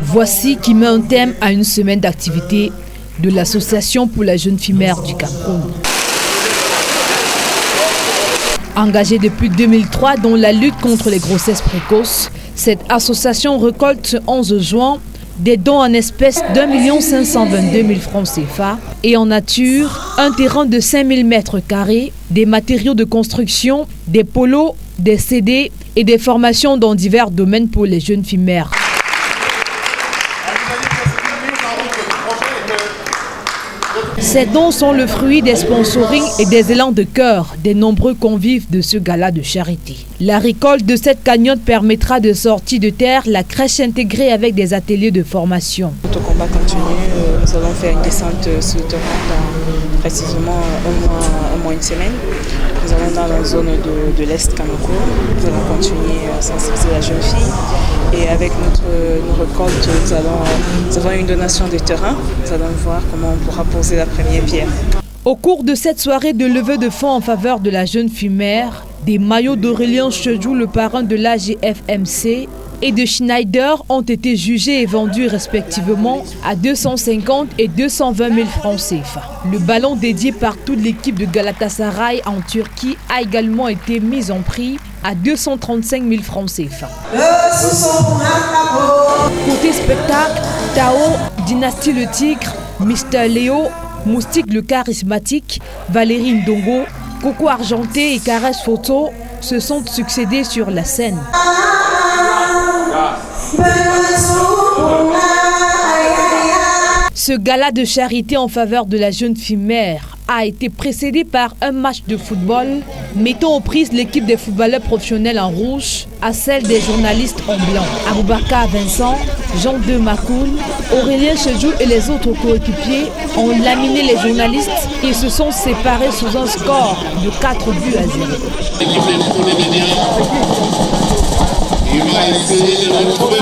Voici qui met un thème à une semaine d'activité de l'Association pour la jeune fille mère du Cameroun. Engagée depuis 2003 dans la lutte contre les grossesses précoces, cette association récolte ce 11 juin des dons en espèces d'1 522 000 francs CFA et en nature, un terrain de 5 000 mètres carrés, des matériaux de construction, des polos, des CD et des formations dans divers domaines pour les jeunes filles mères. Ces dons sont le fruit des sponsorings et des élans de cœur des nombreux convives de ce gala de charité. La récolte de cette cagnotte permettra de sortir de terre la crèche intégrée avec des ateliers de formation. Notre combat continue, nous allons faire une descente sur le terrain dans précisément un mois, une semaine. Nous allons dans la zone de l'Est Kamako, nous allons continuer à sensibiliser la jeune fille et avec nos récoltes, nous avons une donation de terrain, nous allons voir comment on pourra poser la première pierre. Au cours de cette soirée de levée de fonds en faveur de la jeune fille mère, des maillots d'Aurélien Chedjou, le parrain de l'AGFMC, et de Schneider ont été jugés et vendus respectivement à 250 et 220 000 francs CFA. Le ballon dédié par toute l'équipe de Galatasaray en Turquie a également été mis en prix à 235 000 francs CFA. Côté spectacle, Tao, Dynastie le Tigre, Mister Léo, Moustique le charismatique, Valérie Ndongo, Coco Argenté et Caresse Photo se sont succédés sur la scène. Ce gala de charité en faveur de la jeune fille mère a été précédé par un match de football mettant aux prises l'équipe des footballeurs professionnels en rouge à celle des journalistes en blanc. Aboubakar Vincent, Jean de Makoun, Aurélien Chedjou et les autres coéquipiers ont laminé les journalistes et se sont séparés sous un score de 4 buts à 0. Il va essayer de retrouver